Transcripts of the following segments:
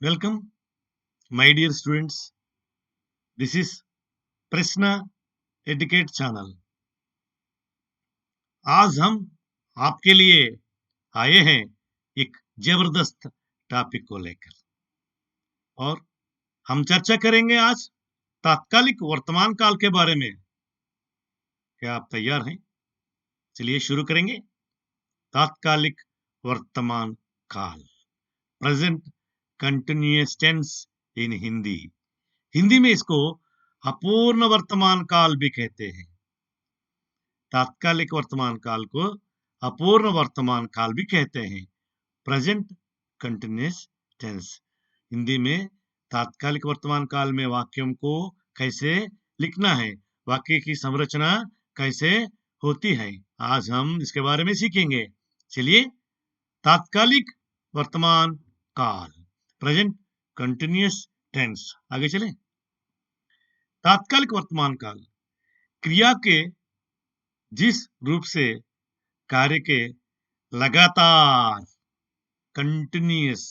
Welcome, my dear students. This is प्रश्न educate channel. आज हम आपके लिए आए हैं एक जबरदस्त टॉपिक को लेकर और हम चर्चा करेंगे आज तात्कालिक वर्तमान काल के बारे में। क्या आप तैयार हैं? चलिए शुरू करेंगे। तात्कालिक वर्तमान काल, प्रेजेंट कंटिन्यूअस टेंस इन हिंदी। हिंदी में इसको अपूर्ण वर्तमान काल भी कहते हैं। तात्कालिक वर्तमान काल को अपूर्ण वर्तमान काल भी कहते हैं। Present continuous tense. हिंदी में तात्कालिक वर्तमान काल में वाक्यों को कैसे लिखना है, वाक्य की संरचना कैसे होती है, आज हम इसके बारे में सीखेंगे। चलिए, तात्कालिक वर्तमान काल, प्रेजेंट कंटिन्यूअस टेंस, आगे चलें। तात्कालिक वर्तमान काल क्रिया के जिस रूप से कार्य के लगातार कंटिन्यूअस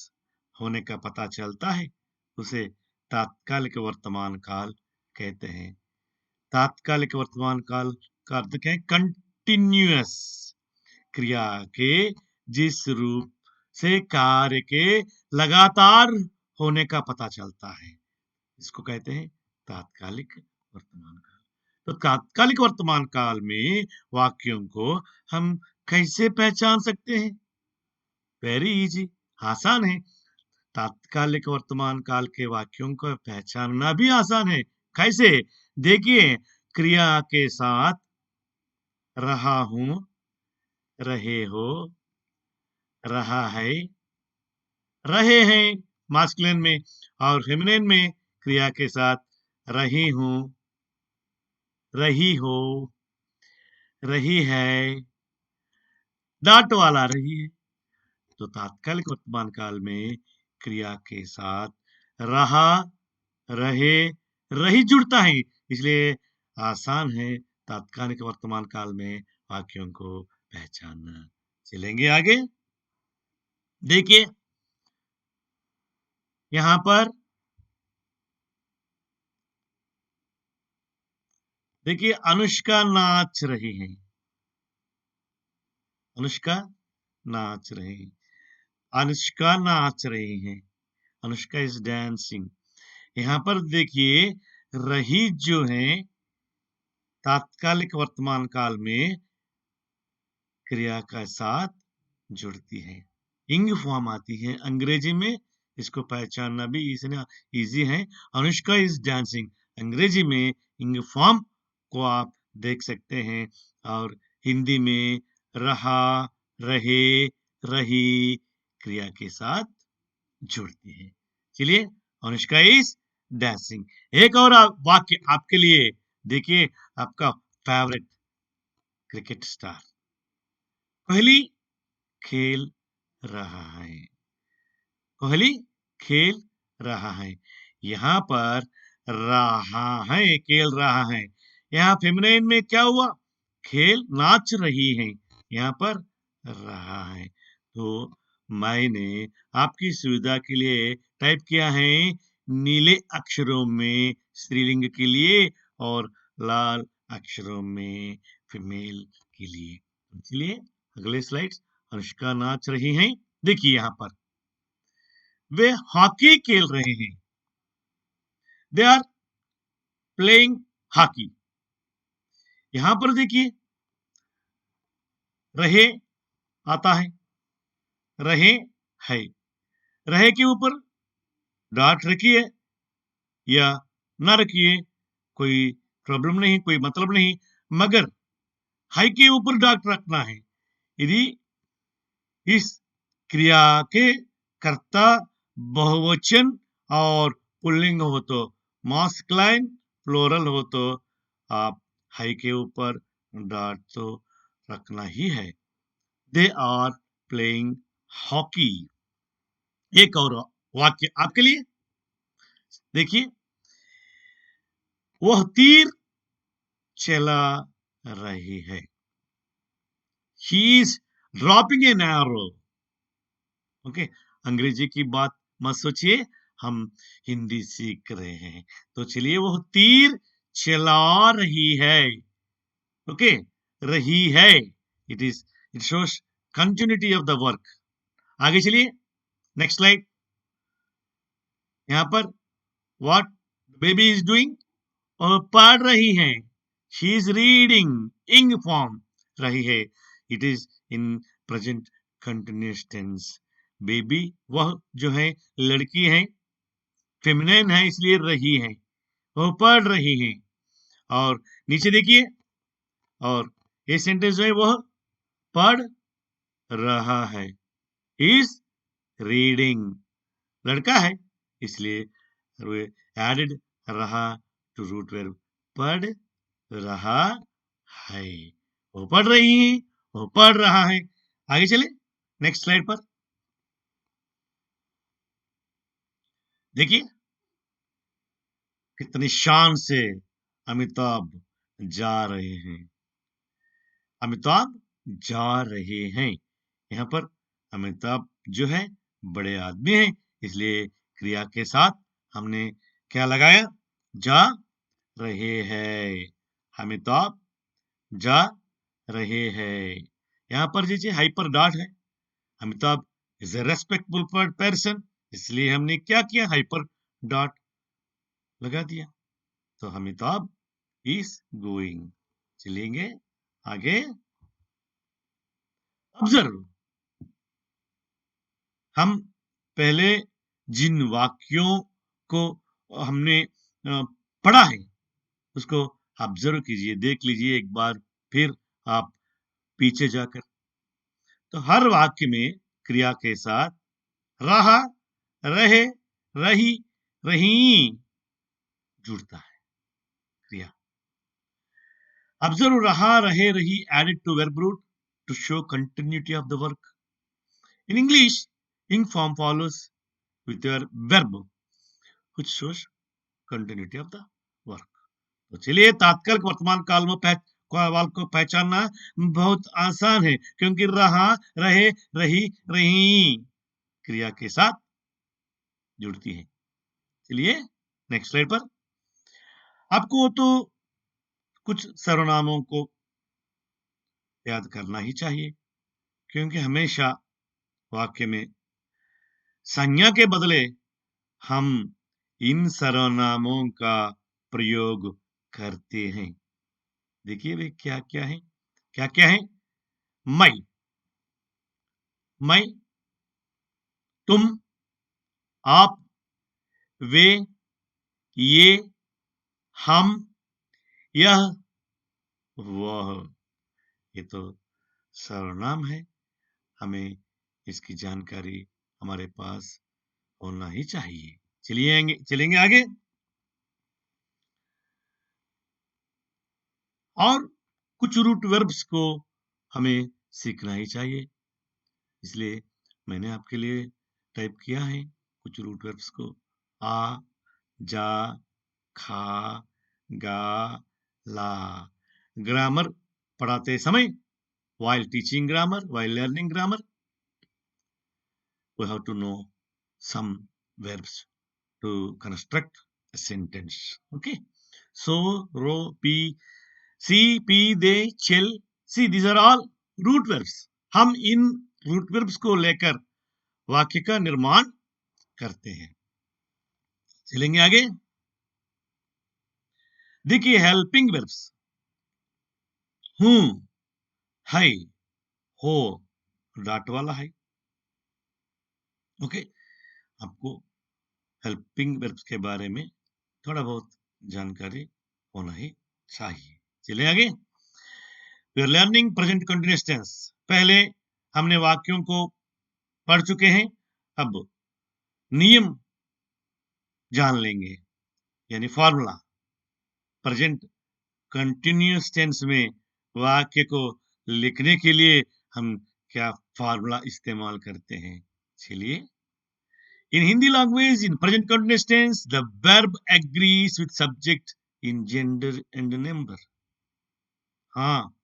होने का पता चलता है उसे तात्कालिक वर्तमान काल कहते हैं। तात्कालिक वर्तमान काल का अर्थ क्या है? कंटिन्यूअस, क्रिया के जिस रूप से कार्य के लगातार होने का पता चलता है, इसको कहते हैं तात्कालिक वर्तमान काल। तो तात्कालिक वर्तमान काल में वाक्यों को हम कैसे पहचान सकते हैं? वेरी इजी, आसान है। तात्कालिक वर्तमान काल के वाक्यों को पहचानना भी आसान है। कैसे? देखिए, क्रिया के साथ रहा हूं, रहे हो, रहा है, रहे हैं मास्कुलिन में, और फेमिनिन में क्रिया के साथ रही हूं, रही हो, रही है, डांट वाला रही है। तो तात्कालिक वर्तमान काल में क्रिया के साथ रहा, रहे, रही जुड़ता है, इसलिए आसान है तात्कालिक वर्तमान काल में वाक्यों को पहचानना। चलेंगे आगे। देखिए, यहां पर देखिए, अनुष्का नाच रही है। अनुष्का नाच रही है। अनुष्का नाच रही है। Anushka is dancing. यहां पर देखिए, रही जो है तात्कालिक वर्तमान काल में क्रिया का साथ जुड़ती है, इंग फॉर्म आती है अंग्रेजी में। इसको पहचानना भी इजी है। अनुष्का इज डांसिंग, अंग्रेजी में इंग फॉर्म को आप देख सकते हैं, और हिंदी में रहा, रहे, रही क्रिया के साथ जुड़ती है। चलिए, अनुष्का इज डांसिंग। एक और वाक्य आपके लिए। देखिए, आपका फेवरेट क्रिकेट स्टार कोहली खेल रहा है। कोहली खेल रहा है। यहां पर रहा है, खेल रहा है। यहां फेमिनिन में क्या हुआ? खेल, नाच रही है। यहां पर रहा है। तो मैंने आपकी सुविधा के लिए टाइप किया है नीले अक्षरों में स्त्रीलिंग के लिए और लाल अक्षरों में फीमेल के लिए। चलिए अगले स्लाइड्स। अनुष्का नाच रही हैं। देखिए, यहां पर वे हॉकी खेल रहे हैं। They are playing hockey. यहां पर देखिए, रहे आता है, रहे है। रहे के ऊपर डॉट रखिए या ना रखिए, कोई प्रॉब्लम नहीं, कोई मतलब नहीं, मगर है के ऊपर डॉट रखना है। यदि इस क्रिया के कर्ता बहुवचन और पुल्लिंग हो तो, मास्कुलाइन प्लोरल हो तो आप है के ऊपर डॉट तो रखना ही है। They are playing hockey. एक और वाक्य आपके लिए। देखिए, वह तीर चला रही है। He is dropping an arrow. Okay, अंग्रेजी की बात मत सोचिए, हम हिंदी सीख रहे हैं। तो चलिए, वो तीर चला रही है। ओके, रही है, it shows continuity of the work. आगे चलिए, नेक्स्ट स्लाइड। यहाँ पर व्हाट बेबी इज डूइंग, और पढ़ रही है। She is reading, ing form रही है। It is in present continuous tense. Baby वह जो है लड़की है, फेमिनिन है, इसलिए रही है, वो पढ़ रही है। और नीचे देखिए, और ये सेंटेंस जो है वह पढ़ रहा है, इज रीडिंग, लड़का है, इसलिए एडेड रहा टू रूट वर्ब, पढ़ रहा है। वो पढ़ रही है, वो पढ़ रहा है। आगे चले, नेक्स्ट स्लाइड पर देखिए, कितनी शान से अमिताभ जा रहे हैं। अमिताभ जा रहे हैं, यहाँ पर अमिताभ जो है बड़े आदमी हैं, इसलिए क्रिया के साथ हमने क्या लगाया, जा रहे हैं। अमिताभ जा रहे हैं। यहाँ पर जैसे हाइपर डॉट है, Amitabh is a respectful person, इसलिए हमने क्या किया, हाइपर डॉट लगा दिया। तो अमिताभ इज गोइंग। चलेंगे आगे। ऑब्जर्व, हम पहले जिन वाक्यों को हमने पढ़ा है उसको ऑब्जर्व कीजिए, देख लीजिए एक बार फिर आप पीछे जाकर। तो हर वाक्य में क्रिया के साथ रहा, रहे, रही, रही जुड़ता है क्रिया। ऑब्जर्व, रहा, रहे, रही added to verb root to show continuity of the work. In English, ing form follows with your verb which shows continuity of the work. तो चलिए, तात्कालिक वर्तमान काल में काल को पहचानना बहुत आसान है, क्योंकि रहा, रहे, रही, रही क्रिया के साथ जुड़ती है। चलिए नेक्स्ट स्लाइड पर। आपको तो कुछ सर्वनामों को याद करना ही चाहिए, क्योंकि हमेशा वाक्य में संज्ञा के बदले हम इन सर्वनामों का प्रयोग करते हैं। देखिए वे क्या क्या है, क्या क्या है। मैं, मैं, तुम, आप, वे, ये, हम, यह, वह। ये तो सर्वनाम है, हमें इसकी जानकारी हमारे पास होना ही चाहिए। चलेंगे आगे। और कुछ रूट वर्ब्स को हमें सीखना ही चाहिए, इसलिए मैंने आपके लिए टाइप किया है कुछ रूट वर्ब्स को। आ, जा, खा, गा, ला। ग्रामर पढ़ाते समय, while teaching grammar, while learning grammar, we have to know some verbs to construct a sentence. Okay, so, ro, pi, see, p, they, chill, see, these are all root verbs. हम इन root verbs को लेकर वाक्य का निर्माण करते हैं। चलेंगे आगे। देखिए, हेल्पिंग वर्ब्स हूं, है, हो, डॉट वाला है। ओके, आपको हेल्पिंग वर्ब्स के बारे में थोड़ा बहुत जानकारी होना ही चाहिए। चले आगे। We are learning present continuous tense. पहले हमने वाक्यों को पढ़ चुके हैं, अब नियम जान लेंगे, यानी फॉर्मूला। प्रेजेंट कंटिन्यूअस टेंस में वाक्य को लिखने के लिए हम क्या फॉर्मूला इस्तेमाल करते हैं। चलिए, in Hindi language, in present continuous tense, the verb agrees with subject in gender and number. हाँ,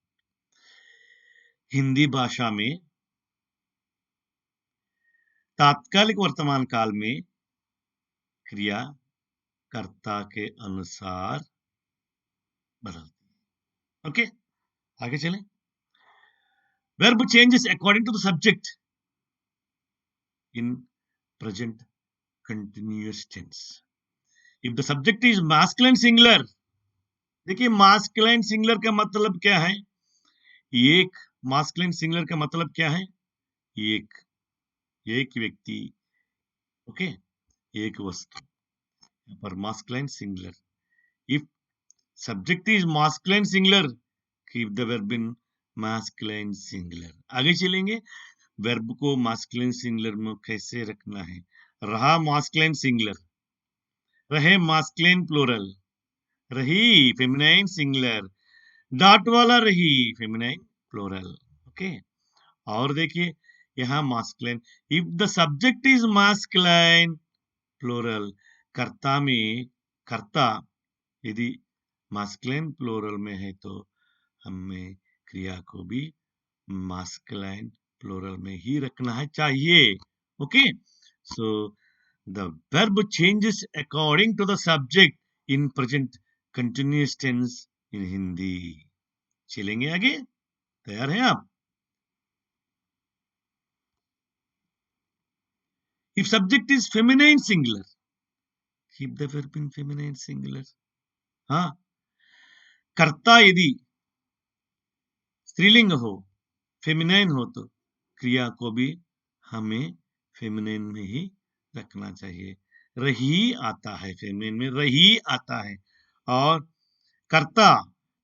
हिंदी भाषा में तात्कालिक वर्तमान काल में क्रिया कर्ता के अनुसार बदलती है। ओके, आगे चलें। Verb changes according to the subject in present continuous tense. If the subject is masculine singular, देखिए masculine singular का मतलब क्या है? एक masculine singular का मतलब क्या है? एक व्यक्ति, ओके, एक वस्तु, यहाँ पर masculine singular. If subject is masculine singular, keep the verb in masculine singular. आगे चलेंगे, verb को masculine singular में कैसे रखना है। रहा masculine singular, रहे masculine plural, रही feminine singular, डॉट वाला रही feminine plural, ओके। और देखिए यहाँ masculine, if the subject is masculine plural, कर्ता में, कर्ता यदि masculine plural में है तो हमें क्रिया को भी masculine plural में ही रखना है चाहिए, okay. So the verb changes according to the subject in present continuous tense in Hindi. चलेंगे आगे, तैयार हैं आप? If subject is feminine singular, keep the verb in feminine singular. हाँ, कर्ता यदि स्त्रीलिंग हो, फेमिनाइन हो तो क्रिया को भी हमें फेमिनाइन में ही रखना चाहिए। रही आता है, फेमिनाइन में रही आता है। और कर्ता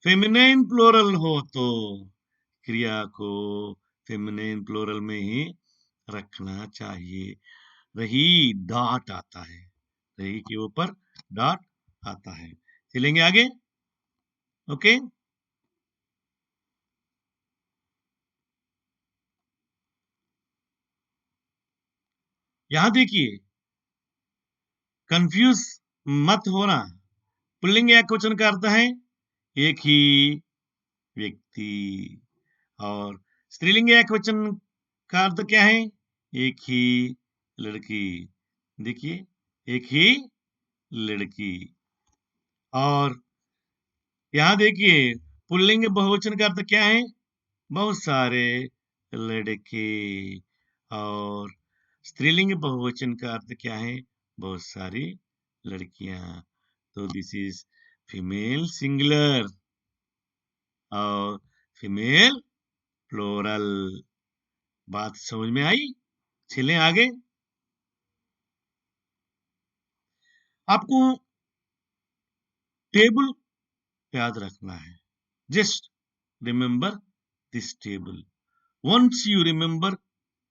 फेमिनाइन प्लूरल हो तो क्रिया को फेमिनाइन प्लूरल में ही रखना चाहिए। रही डॉट आता है, रही के ऊपर डॉट आता है। चलेंगे आगे, ओके। यहां देखिए, कंफ्यूज मत होना। पुल्लिंग एकवचन का अर्थ है एक ही व्यक्ति, और स्त्रीलिंग एकवचन का अर्थ क्या है? एक ही लड़की। देखिए, एक ही लड़की। और यहां देखिए, पुल्लिंग बहुवचन का अर्थ क्या है? बहुत सारे लड़के। और स्त्रीलिंग बहुवचन का अर्थ क्या है? बहुत सारी लड़कियां। तो दिस इज फीमेल सिंगुलर और फीमेल प्लूरल। बात समझ में आई? चलें आगे। आपको टेबल याद रखना है। Just remember this table. Once you remember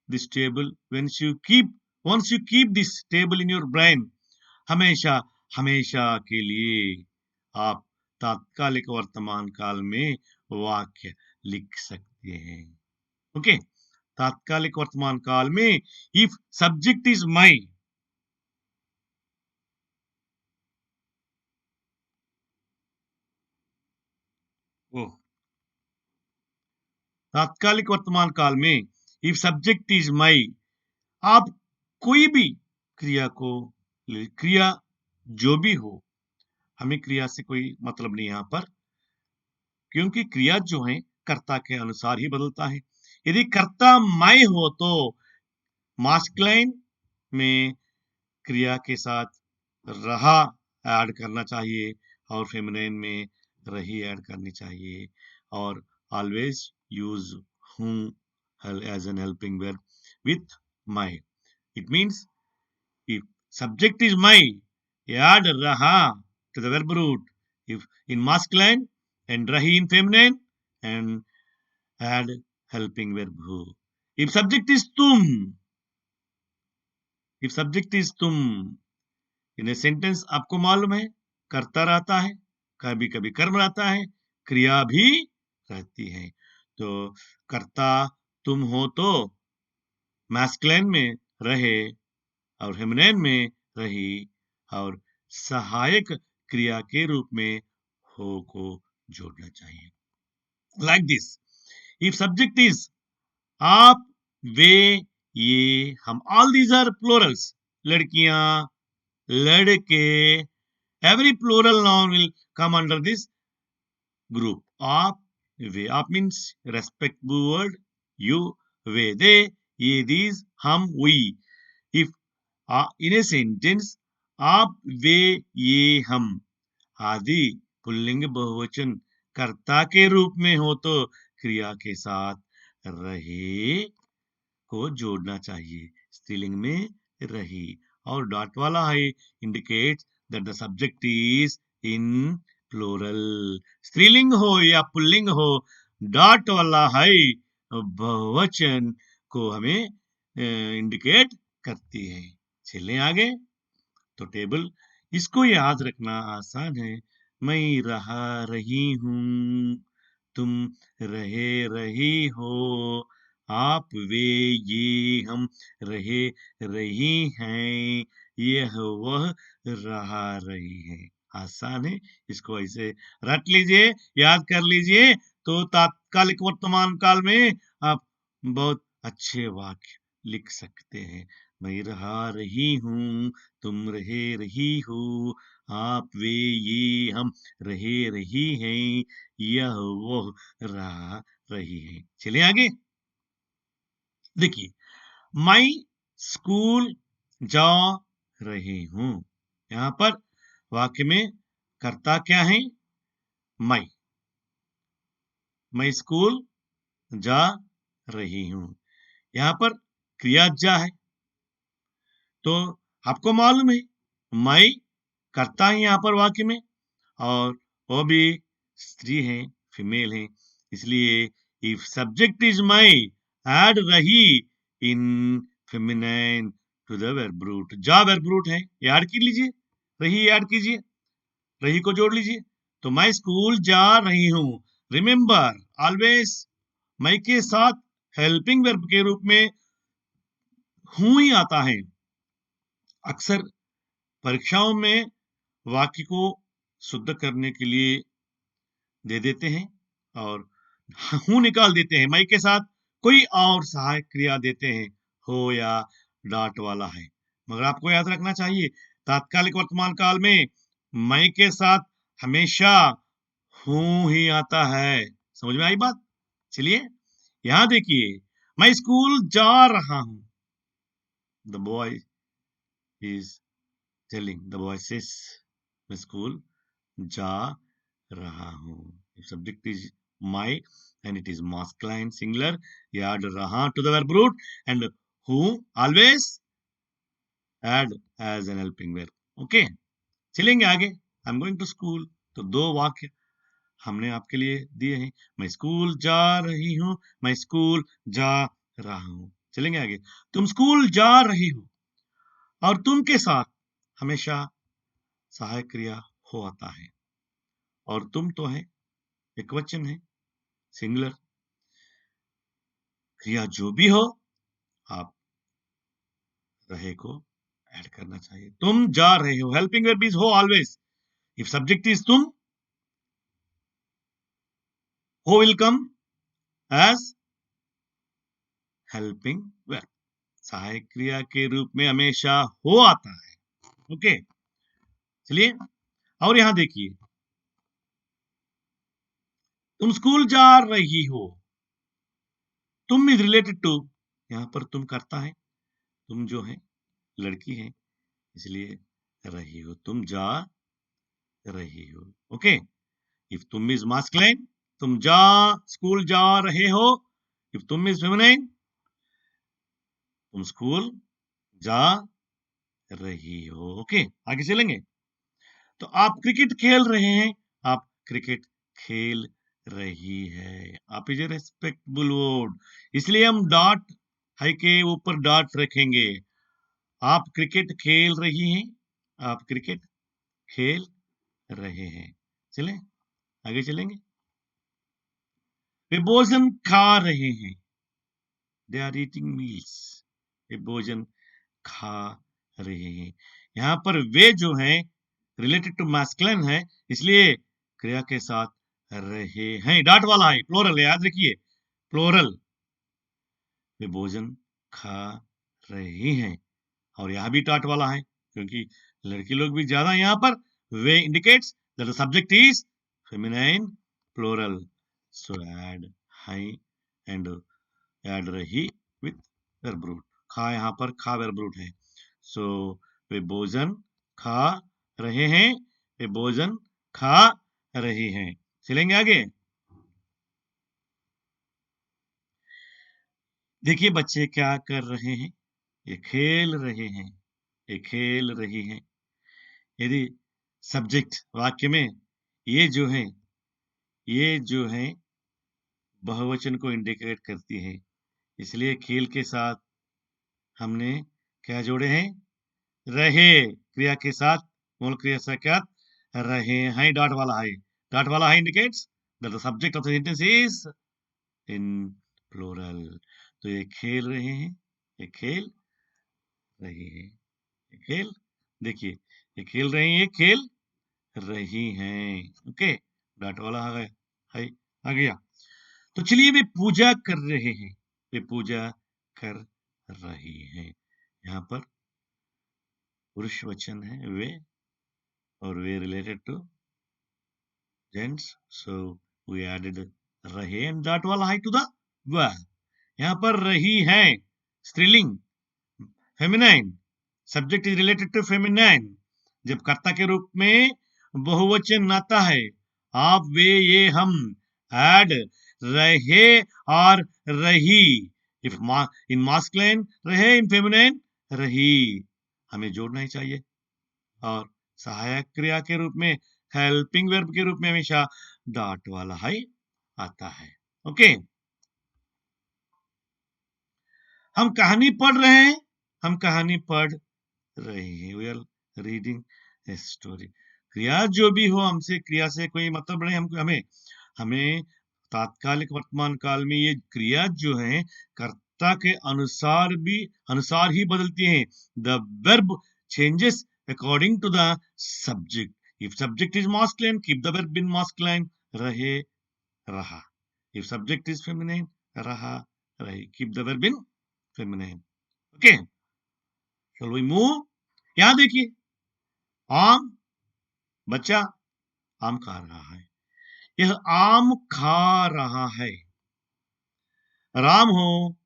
this table, once you keep this table in your brain, हमेशा हमेशा के लिए आप तात्कालिक वर्तमान काल में वाक्य लिख सकते हैं, ओके। तात्कालिक वर्तमान काल में इफ सब्जेक्ट इज माई, तात्कालिक वर्तमान काल में इफ सब्जेक्ट इज माई, आप कोई भी क्रिया को, क्रिया जो भी हो, हमें क्रिया से कोई मतलब नहीं यहां पर, क्योंकि क्रिया जो है कर्ता के अनुसार ही बदलता है। यदि कर्ता मैं हो तो मास्कुलाइन में क्रिया के साथ रहा ऐड करना चाहिए और फेमिनाइन में रही ऐड करनी चाहिए। और ऑलवेज यूज हूं as an helping verb with माई। It means if subject is my, add raha to the verb root if in masculine and rahi in feminine, and add helping verb who. If subject is tum, if subject is tum, in a sentence आपको मालूम है कर्ता रहता है, कभी कभी कर्म रहता है, क्रिया भी रहती है। तो कर्ता तुम हो तो मैस्कुलिन में रहे और फेमिनिन में रही, और सहायक क्रिया के रूप में हो को जोड़ना चाहिए। Like this, if subject is आप, वे, ये, हम, ऑल दीज आर प्लूरल्स, लड़कियां, लड़के, every plural noun will come under this group. आप, वे, आप means respectable word, you, way, they, ये, these, हम, we. If in a sentence आप, वे, ये, हम आदि पुल्लिंग बहुवचन कर्ता के रूप में हो तो क्रिया के साथ रहे को जोड़ना चाहिए। स्त्रीलिंग में रही और डॉट वाला है indicates that the subject is in plural. स्त्रीलिंग हो या पुल्लिंग हो, डॉट वाला है बहुवचन को हमें इंडिकेट करती है। चलिए आगे। तो टेबल, इसको याद रखना आसान है। मैं रहा रही हूं, तुम रहे रही हो, आप, वे, ये, हम रहे रही हैं, यह वह रहा रही है। आसान है, इसको ऐसे रट लीजिए, याद कर लीजिए, तो तात्कालिक वर्तमान काल में आप बहुत अच्छे वाक्य लिख सकते हैं। मैं रहा रही हूं, तुम रहे रही हो, आप, वे, ये, हम रहे रही हैं, यह वह रहा रही है। चलिए आगे। देखिए, मैं स्कूल जा रही हूं, यहां पर वाक्य में कर्ता क्या है? मैं स्कूल जा रही हूं, यहां पर क्रिया जा है। तो आपको मालूम है मैं करता है यहां पर वाक्य में, और वो भी स्त्री है, फीमेल है, इसलिए इफ सब्जेक्ट इज मैं, ऐड रही in feminine to the verb root. जा वर्ब रूट है, ऐड कर लीजिए, रही ऐड कीजिए, रही को जोड़ लीजिए। तो मैं स्कूल जा रही हूं। रिमेंबर ऑलवेज मैं के साथ हेल्पिंग वर्ब के रूप में हूं ही आता है। अक्सर परीक्षाओं में वाक्य को शुद्ध करने के लिए दे देते हैं और हूं निकाल देते हैं, मैं के साथ कोई और सहायक क्रिया देते हैं, हो या डॉट वाला है। मगर आपको याद रखना चाहिए तात्कालिक वर्तमान काल में मैं के साथ हमेशा हूं ही आता है। समझ में आई बात? चलिए यहां देखिए, मैं स्कूल जा रहा हूं। The boy is telling, the boy says मैं स्कूल जा रहा हूं। If subject is my and it is masculine singular, you add raha to the verb root and who always add as an helping verb. Okay, चलेंगे आगे। I'm going to school। तो दो वाक्य हमने आपके लिए दिए हैं। मैं स्कूल जा रही हूं, मैं स्कूल जा रहा हूं। चलेंगे आगे। तुम स्कूल जा रही हो, और तुम के साथ हमेशा सहायक क्रिया हो आता है, और तुम तो है एक वचन है, सिंगुलर। क्रिया जो भी हो, आप रहे को ऐड करना चाहिए। तुम जा रहे हो, हेल्पिंग वर्ब इज हो ऑलवेज। इफ सब्जेक्ट इज तुम, हो will come as helping verb. सहायक क्रिया के रूप में हमेशा हो आता है। ओके, चलिए और यहां देखिए, तुम स्कूल जा रही हो, तुम इज रिलेटेड टू, यहां पर तुम करता है, तुम जो है लड़की है, इसलिए रही हो, तुम जा रही हो। ओके, इफ तुम इज मास्कुलाइन, तुम जा स्कूल जा रहे हो। इफ तुम इज फेमिनाइन, तुम स्कूल जा रही हो। ओके, आगे चलेंगे। तो आप क्रिकेट खेल रहे हैं, आप क्रिकेट खेल रही है। आप इज ए रेस्पेक्टेबल वर्ड, इसलिए हम डॉट है के ऊपर डॉट रखेंगे। आप क्रिकेट खेल रही हैं, आप क्रिकेट खेल रहे हैं। चले आगे चलेंगे। वे भोजन खा रहे हैं, दे आर ईटिंग मील्स। वे भोजन खा रहे हैं, यहां पर वे जो है रिलेटेड टू मैस्कुलिन है, इसलिए क्रिया के साथ रहे हैं, डॉट वाला है, प्लोरल है, याद रखिए प्लोरल। वे भोजन खा रहे हैं, और यहां भी डॉट वाला है, क्योंकि लड़की लोग भी ज्यादा यहाँ पर, वे indicates that the subject is feminine plural, so add हाई एंड ऐड रही विथ वर्ब रूट। खा यहाँ पर खा वर्ब रूट है, सो वे भोजन खा रहे हैं, वे भोजन खा रही हैं। चलेंगे आगे। देखिए बच्चे क्या कर रहे हैं, ये खेल रहे हैं, ये खेल रही हैं। यदि सब्जेक्ट वाक्य में ये जो है बहुवचन को इंडिकेट करती है, इसलिए खेल के साथ हमने क्या जोड़े हैं, रहे क्रिया के साथ, मूल क्रिया से क्या रहे हैं, डॉट वाला है indicates that the subject of the sentence is in plural. तो ये खेल रहे हैं, ये खेल रही है, ये खेल, देखिए ये खेल रही है, खेल रही हैं। ओके, डॉट वाला आ गया, है आ गया। तो चलिए वे पूजा कर रहे हैं, वे पूजा कर रही हैं। यहाँ पर पुरुष वचन है वे, और वे related to gents, so we added रहे एंड डॉट वाला है टू द वह। यहाँ पर रही है स्त्रीलिंग feminine, subject is related to feminine. जब कर्ता के रूप में बहुवचन आता है, आप वे ये हम ऐड रहे और रही, इफ इन मास्कुलिन रहे, इन फेमिनाइन रही, हमें जोड़ना ही चाहिए। और सहायक क्रिया के रूप में, हेल्पिंग वर्ब के रूप में हमेशा डॉट वाला है आता है। ओके, हम कहानी पढ़ रहे हैं, हम कहानी पढ़ रहे हैं, we are reading a story. क्रिया जो भी हो, हमसे क्रिया से कोई मतलब नहीं, हमें हमें तात्कालिक वर्तमान काल में ये क्रिया जो है कर्ता के अनुसार ही बदलती हैं। The verb changes according to the subject. If subject is masculine, keep the verb in masculine, रहे रहा। इफ सब्जेक्ट इज फेमिनिन, रहा रही, keep the verb in feminine. Okay, shall we move. यहां देखिए, आम, बच्चा आम खा रहा है, यह आम खा रहा है। राम हो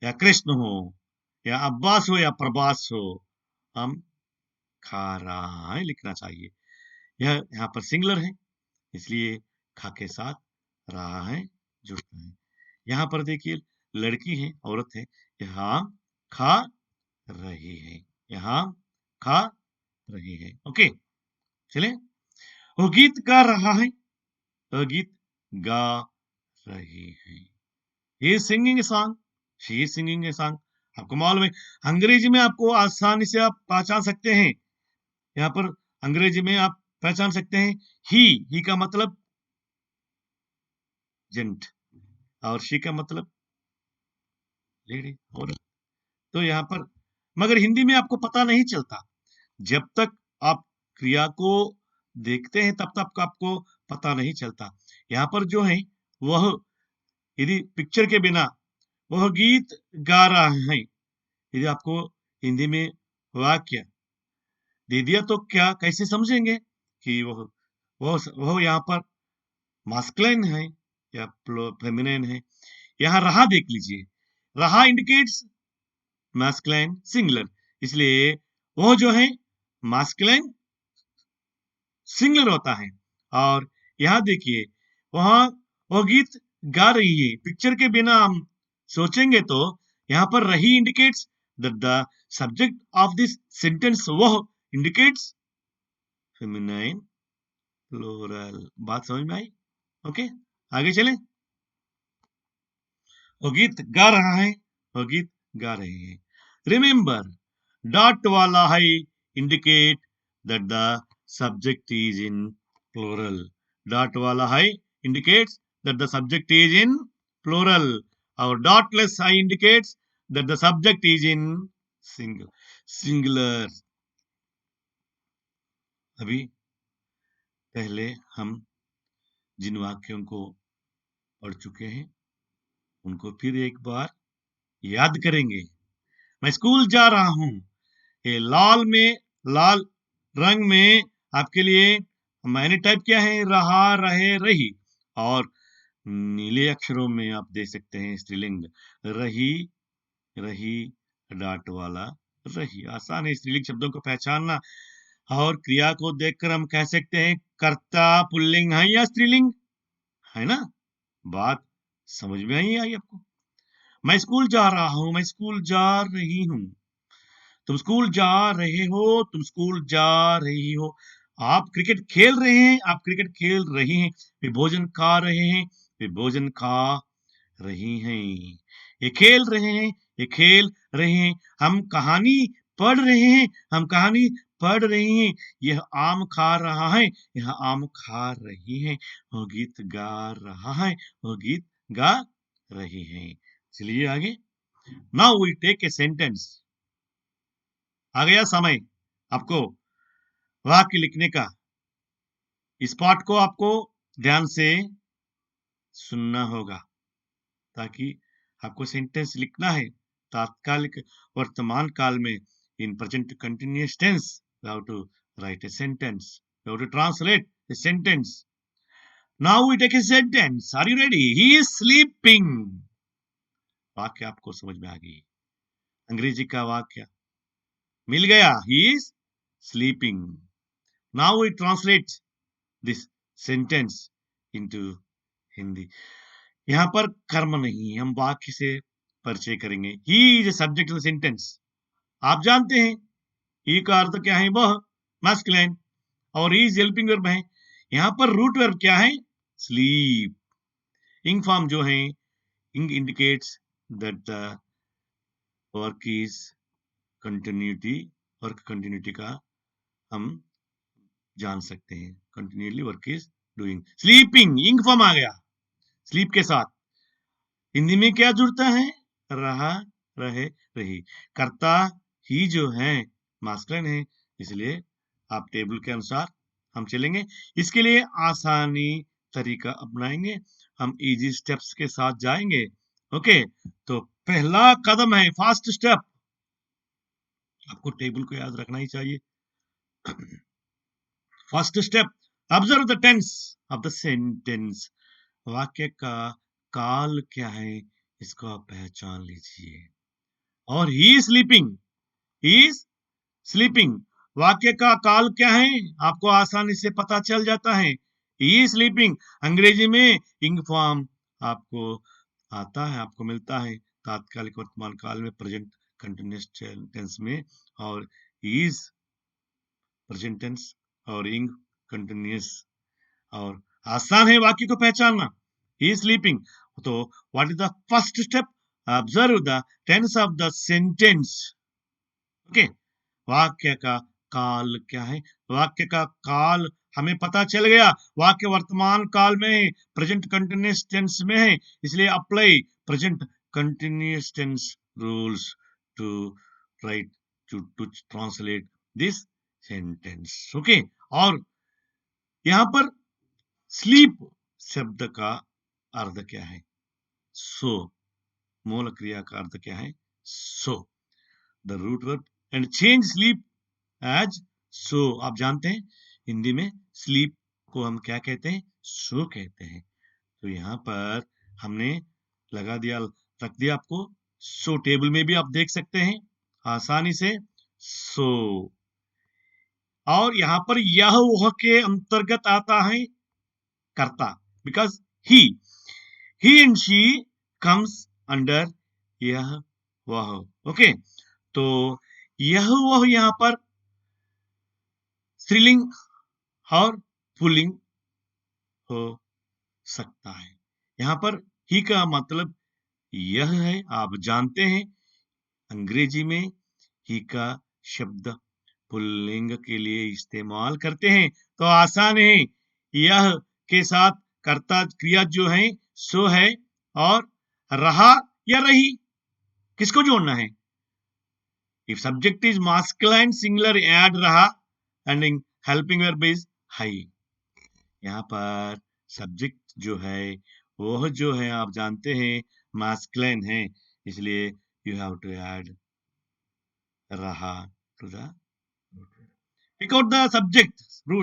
या कृष्ण हो या अब्बास हो या प्रभास हो, आम खा रहा है लिखना चाहिए। यह यहाँ पर सिंगुलर है, इसलिए खा के साथ रहा है जुड़ता है। यहाँ पर देखिए लड़की है, औरत है, यह आम खा रही है, यह आम खा रही है। ओके, चले। वो गीत गा रहा है, वो गीत गा रही है। He is singing a song, she is singing a song। आपको मालूम है, अंग्रेजी में आपको आसानी से आप पहचान सकते हैं। यहाँ पर अंग्रेजी में आप पहचान सकते हैं, ही का मतलब जेंट, और शी का मतलब लेडी, औरत। तो यहाँ पर, मगर हिंदी में आपको पता नहीं चलता, जब तक आप क्रिया को देखते हैं तब तक आपको पता नहीं चलता। यहाँ पर जो है वह, यदि पिक्चर के बिना वह गीत गा रहा है, यदि आपको हिंदी में वाक्य दे दिया तो क्या कैसे समझेंगे कि वह यहाँ पर मास्कुलिन है या फेमिनिन है। यहाँ रहा देख लीजिए, रहा इंडिकेट्स मास्कुलिन सिंगुलर, इसलिए वो जो है मास्कुलिन सिंगुलर होता है। और यहाँ देखिए, वहां वो गीत गा रही है, पिक्चर के बिना हम सोचेंगे तो यहाँ पर रही indicates that the subject of this sentence वह इंडिकेट्स फेमिनाइन प्लूरल। बात समझ में आई? ओके, आगे चले। वो गीत गा रहा है, वो गीत गा रही है। रिमेंबर, डॉट वाला है indicate that the subject is in plural. Dot वाला है indicates that the subject is in plural, और dotless I indicates that the subject is in singular। अभी पहले हम जिन वाक्यों को पढ़ चुके हैं उनको फिर एक बार याद करेंगे। मैं स्कूल जा रहा हूं, ये लाल में लाल रंग में आपके लिए मैंने टाइप किया है रहा, रहे, रही, और नीले अक्षरों में आप देख सकते हैं स्त्रीलिंग रही, रही डॉट वाला रही। आसान है स्त्रीलिंग शब्दों को पहचानना, और क्रिया को देखकर हम कह सकते हैं कर्ता पुल्लिंग है या स्त्रीलिंग है ना। बात समझ में आई आपको? मैं स्कूल जा रहा हूं, मैं स्कूल जा रही हूं, तुम स्कूल जा रहे हो, तुम स्कूल जा रही हो। आप क्रिकेट खेल रहे हैं, आप क्रिकेट खेल रही हैं। वे भोजन खा रहे हैं, वे भोजन खा रही हैं। ये खेल रहे हैं, ये खेल रहे हैं। हम कहानी पढ़ रहे हैं, हम कहानी पढ़ रही हैं। यह आम खा रहा है, यह आम खा रही है। वो गीत गा रहा है, वो गीत गा रही है। चलिए आगे। Now we take a sentence. आ गया समय आपको वाक्य लिखने का। इस पाठ को आपको ध्यान से सुनना होगा ताकि आपको सेंटेंस लिखना है तात्कालिक वर्तमान काल में in present continuous tense. You have to write a sentence, you have to translate a sentence. Now we take a sentence. Are you ready? He is sleeping. वाक्य आपको समझ में आ गई। अंग्रेजी का वाक्य मिल गया, he is sleeping. Now we translate this sentence into Hindi. यहां पर कर्म नहीं है, हम वाक्य से परिचय करेंगे। He is a subject of the sentence. आप जानते हैं ही का अर्थ क्या है, वह मैस्कुलिन, और ही इज हेल्पिंग वर्ब है। यहां पर रूट वर्ब क्या है, स्लीप। इंग फॉर्म जो है, इंग indicates that the work is continuity. Work continuity का हम जान सकते हैं। Continuously work is doing. Sleeping इंग फॉर्म आ गया स्लीप के साथ। हिंदी में क्या जुड़ता है, रहा, रहे, रही। कर्ता ही जो है मास्कुलिन है, इसलिए आप टेबल के अनुसार हम चलेंगे। इसके लिए आसानी तरीका अपनाएंगे, हम इजी स्टेप्स के साथ जाएंगे। ओके, तो पहला कदम है फास्ट स्टेप। आपको टेबल को याद रखना ही चाहिए। First step, observe the tense of the sentence. वाक्य का काल क्या है, इसको आप पहचान लीजिए। और ही स्लीपिंग, ही स्लीपिंग, वाक्य का काल क्या है आपको आसानी से पता चल जाता है। ही स्लीपिंग अंग्रेजी में इंग फॉर्म आपको आता है, आपको मिलता है तात्कालिक वर्तमान काल में प्रेजेंट कंटिन्यूअस टेंस में, और इज प्रेजेंट टेंस और इंग कंटिन्यूअस। और आसान है वाक्य को पहचानना। ही स्लीपिंग, तो what is the first step, observe the tense of the sentence. Okay, वाक्य का काल क्या है, वाक्य का काल हमें पता चल गया। वाक्य वर्तमान काल में है, प्रेजेंट कंटिन्यूअस टेंस में है, इसलिए apply present continuous tense rules to write to translate this sentence. Okay, और यहां पर स्लीप शब्द का अर्थ क्या है, सो। मूल क्रिया का अर्थ क्या है, सो। The root verb and change sleep as सो। आप जानते हैं हिंदी में स्लीप को हम क्या कहते हैं, सो कहते हैं। तो यहां पर हमने लगा दिया, रख दिया आपको सो। टेबल में भी आप देख सकते हैं आसानी से, सो। और यहां पर यह वह के अंतर्गत आता है कर्ता, because he and she comes under यह वह। ओके, तो यह वह यहां पर स्त्रीलिंग और पुल्लिंग हो सकता है। यहां पर ही का मतलब यह है, आप जानते हैं अंग्रेजी में ही का शब्द पुल्लिंग के लिए इस्तेमाल करते हैं, तो आसान है। यह के साथ कर्ता क्रिया जो है सो है, और रहा या रही किसको जोड़ना है, if subject is masculine singular add रहा, एंड हेल्पिंग वर्ब इज हाई। यहाँ पर सब्जेक्ट जो है वह जो है आप जानते हैं मास्कुलाइन है, इसलिए यू हैव टू ऐड रहा to the Pick out the subject.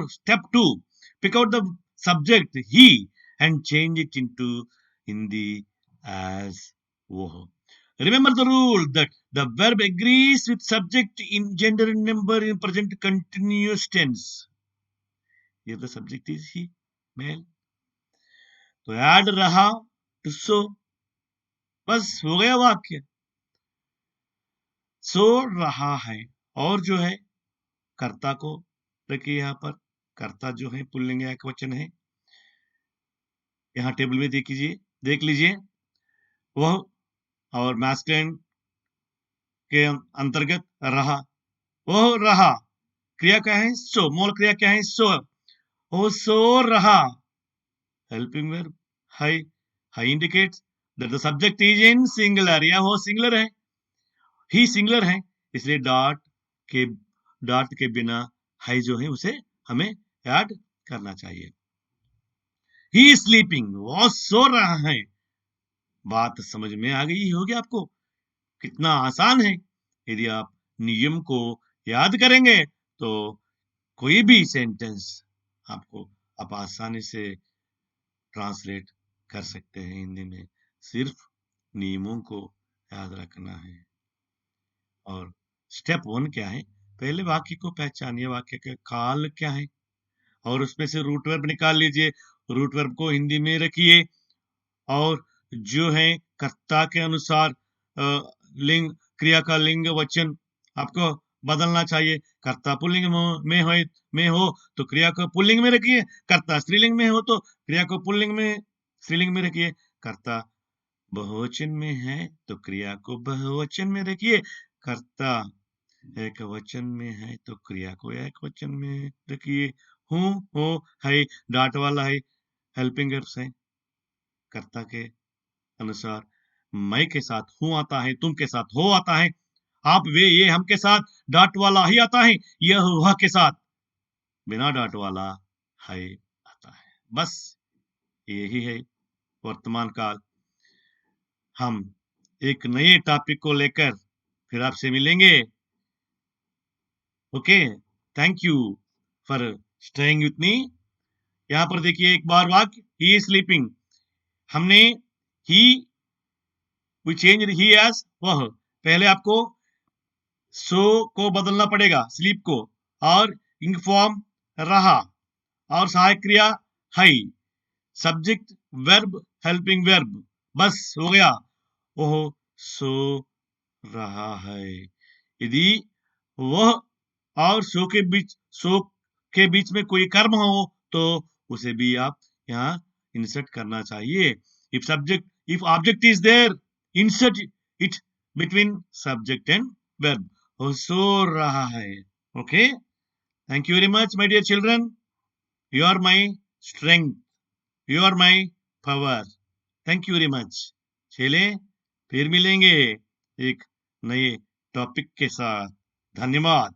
Step 2. Pick out the subject he and change it into Hindi as wo. Remember the rule that the verb agrees with subject in gender and number in present continuous tense. Here the subject is he, male. तो add रहा to so. बस हो गया वाक्य. सो रहा है. और जो है कर्ता को रखिए यहाँ पर. कर्ता जो है पुल्लिंग या एकवचन है. यहाँ टेबल में देख लीजिए वह और मैस्कुलिन के अंतर्गत रहा. वह रहा. क्रिया क्या है? सो. मूल क्रिया क्या है? सो. वो सो रहा. Helping verb high. High indicates that the subject is in singular. या वो सिंगुलर है, ही सिंगुलर है, इसलिए डॉट के बिना हाई जो है उसे हमें ऐड करना चाहिए. ही इज स्लीपिंग. वो सो रहा है. बात समझ में आ गई होगी आपको. कितना आसान है. यदि आप नियम को याद करेंगे तो कोई भी सेंटेंस आप आसानी से ट्रांसलेट कर सकते हैं हिंदी में. सिर्फ नियमों को याद रखना है. और स्टेप 1 क्या है? पहले वाक्य को पहचानिए. वाक्य का काल क्या है और उसमें से रूट वर्ब निकाल लीजिए. रूट वर्ब को हिंदी में रखिए और जो है कर्ता के अनुसार लिंग, क्रिया का लिंग वचन आपको बदलना चाहिए. कर्ता पुल्लिंग में हो तो क्रिया को पुल्लिंग में रखिए. कर्ता स्त्रीलिंग में हो तो क्रिया को स्त्रीलिंग में रखिए. कर्ता बहुवचन में है तो क्रिया को बहुवचन में रखिए. कर्ता एक वचन में है तो क्रिया को एक वचन में रखिए. हूं, हो, है, डाट वाला है, हेल्पिंग वर्ब्स है. कर्ता के अनुसार मैं के साथ हूं आता है, तुम के साथ हो आता है, आप वे ये हम के साथ डाट वाला ही आता है, यह वह के साथ बिना डाट वाला है आता है. बस यही है वर्तमान काल. हम एक नए टॉपिक को लेकर फिर आपसे मिलेंगे. Okay, thank you for staying with me. यहां पर देखिए एक बार वाक्य, ही इज स्लीपिंग. हमने ही वी चेंज ही एज वह. पहले आपको सो को बदलना पड़ेगा स्लीप को, और इंग फॉर्म रहा, और सहायक क्रिया high, subject verb helping verb. बस हो गया. ओह सो रहा है. यदि वह और सो के बीच में कोई कर्म हो तो उसे भी आप यहाँ इंसर्ट करना चाहिए. If object is there, insert it between subject and verb. वो सो रहा है. Okay, thank you very much my dear children. You are my strength, you are my power. Thank you very much. चले फिर मिलेंगे एक नए टॉपिक के साथ. धन्यवाद.